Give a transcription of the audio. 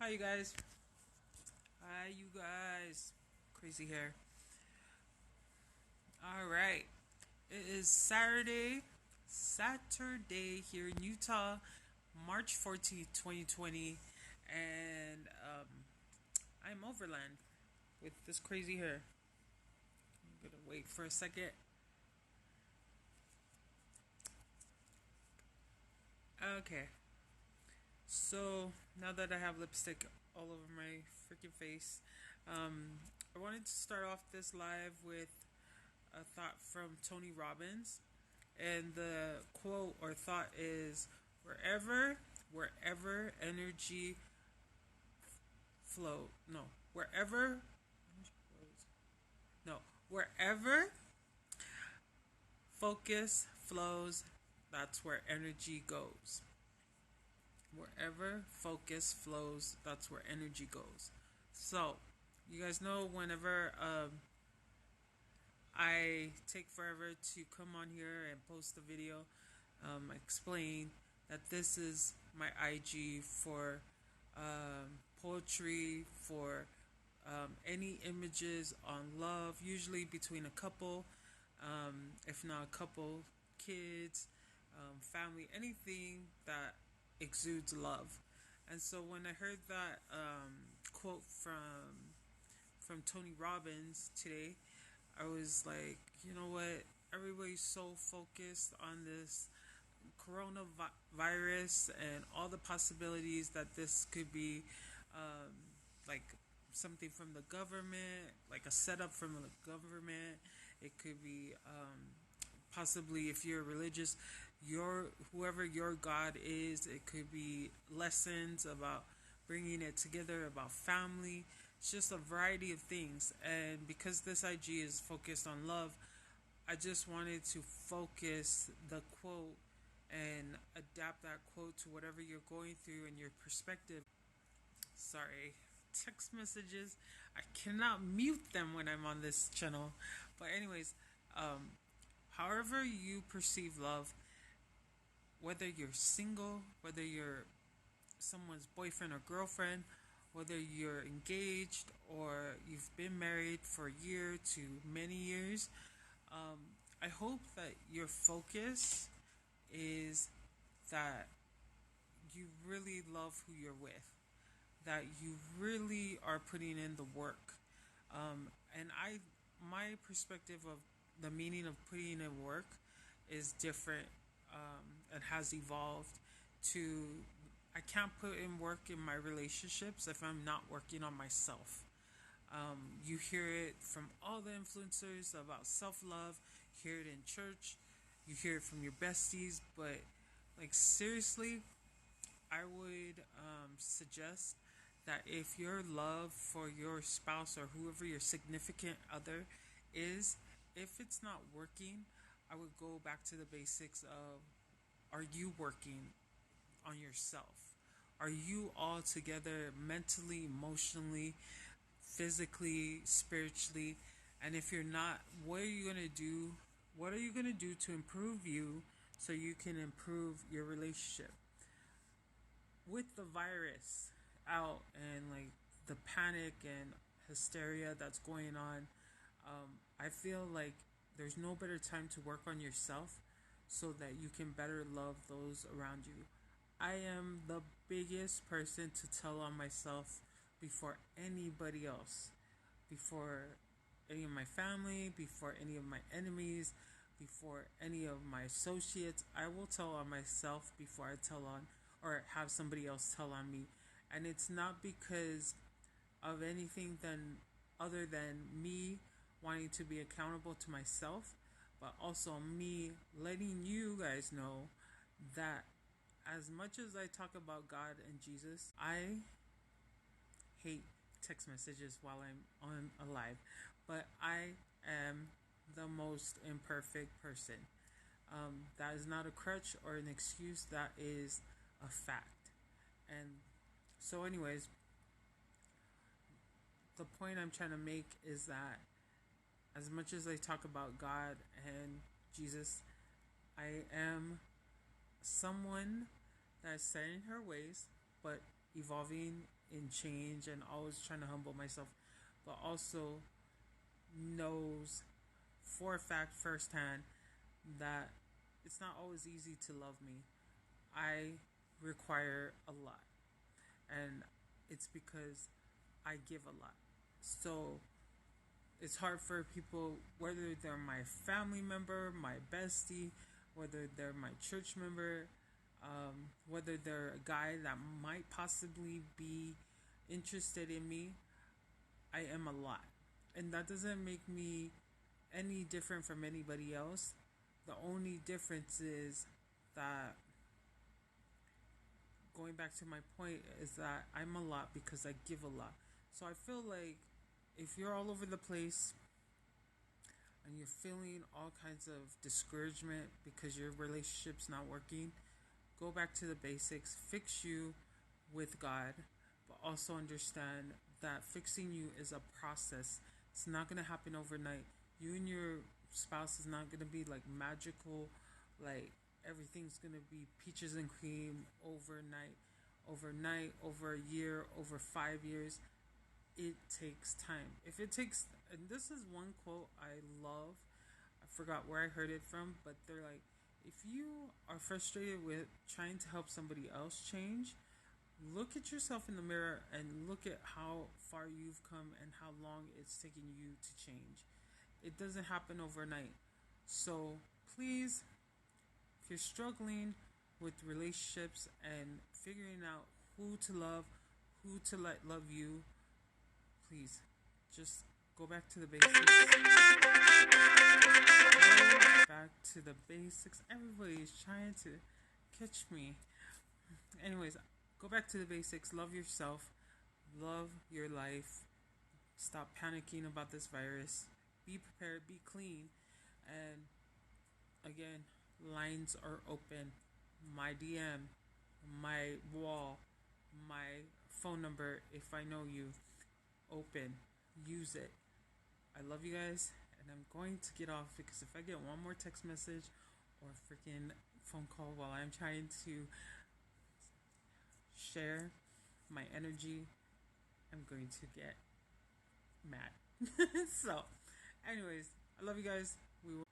Hi, you guys. Hi, you guys. Crazy hair. All right. It is Saturday here in Utah, March 14th, 2020. And I'm overland with this crazy hair. I'm going to wait for a second. Okay. So, now that I have lipstick all over my freaking face, I wanted to start off this live with a thought from Tony Robbins. And the quote or thought is wherever energy flow no wherever no wherever focus flows, that's where energy goes. Wherever focus flows, that's where energy goes. So you guys know, whenever I take forever to come on here and post a video, explain that this is my IG for poetry, for any images on love, usually between a couple, if not a couple, kids, family, anything that exudes love. And so when I heard that quote from Tony Robbins today, I was like, you know what? Everybody's so focused on this coronavirus and all the possibilities that this could be, um, like something from the government, like a setup from the government. It could be possibly, if you're religious, your whoever your God is. It could be lessons about bringing it together, about family. It's just a variety of things. And because this IG is focused on love, I just wanted to focus the quote and adapt that quote to whatever you're going through and your perspective. Sorry, text messages. I cannot mute them when I'm on this channel. But anyways, um, however you perceive love, whether you're single, whether you're someone's boyfriend or girlfriend, whether you're engaged or you've been married for a year to many years, I hope that your focus is that you really love who you're with, that you really are putting in the work. My perspective of the meaning of putting in work is different, and has evolved to, I can't put in work in my relationships if I'm not working on myself. You hear it from all the influencers about self love, you hear it in church, you hear it from your besties, but like, seriously, I would suggest that if your love for your spouse or whoever your significant other is, if it's not working, I would go back to the basics of, are you working on yourself? Are you all together mentally, emotionally, physically, spiritually? And if you're not, what are you going to do? What are you going to do to improve you so you can improve your relationship? With the virus out and like the panic and hysteria that's going on, I feel like there's no better time to work on yourself so that you can better love those around you. I am the biggest person to tell on myself before anybody else, before any of my family, before any of my enemies, before any of my associates. I will tell on myself before I tell on or have somebody else tell on me. And it's not because of anything then other than me wanting to be accountable to myself, but also me letting you guys know that as much as I talk about God and Jesus, I hate text messages while I'm on a live, but I am the most imperfect person. That is not a crutch or an excuse. That is a fact. And so, anyways, the point I'm trying to make is that as much as I talk about God and Jesus, I am someone that's set in her ways, but evolving in change and always trying to humble myself, but also knows for a fact firsthand that it's not always easy to love me. I require a lot, and it's because I give a lot. So it's hard for people, whether they're my family member, my bestie, whether they're my church member, whether they're a guy that might possibly be interested in me. I am a lot. And that doesn't make me any different from anybody else. The only difference is that, going back to my point, is that I'm a lot because I give a lot. So I feel like if you're all over the place and you're feeling all kinds of discouragement because your relationship's not working, go back to the basics, fix you with God, but also understand that fixing you is a process. It's not going to happen overnight. You and your spouse is not going to be like magical, like everything's going to be peaches and cream overnight. Overnight, over a year, over 5 years, it takes time. If it takes, and this is one quote I love, I forgot where I heard it from, but they're like, if you are frustrated with trying to help somebody else change, look at yourself in the mirror and look at how far you've come and how long it's taken you to change. It doesn't happen overnight. So please, if you're struggling with relationships and figuring out who to love, who to let love you, please just go back to the basics. Go back to the basics. Everybody's trying to catch me. Anyways, go back to the basics. Love yourself. Love your life. Stop panicking about this virus. Be prepared. Be clean. And again, lines are open. My DM, my wall, my phone number, if I know you, open. Use it. I love you guys, and I'm going to get off because if I get one more text message or a freaking phone call while I'm trying to share my energy, I'm going to get mad. So, anyways, I love you guys. We will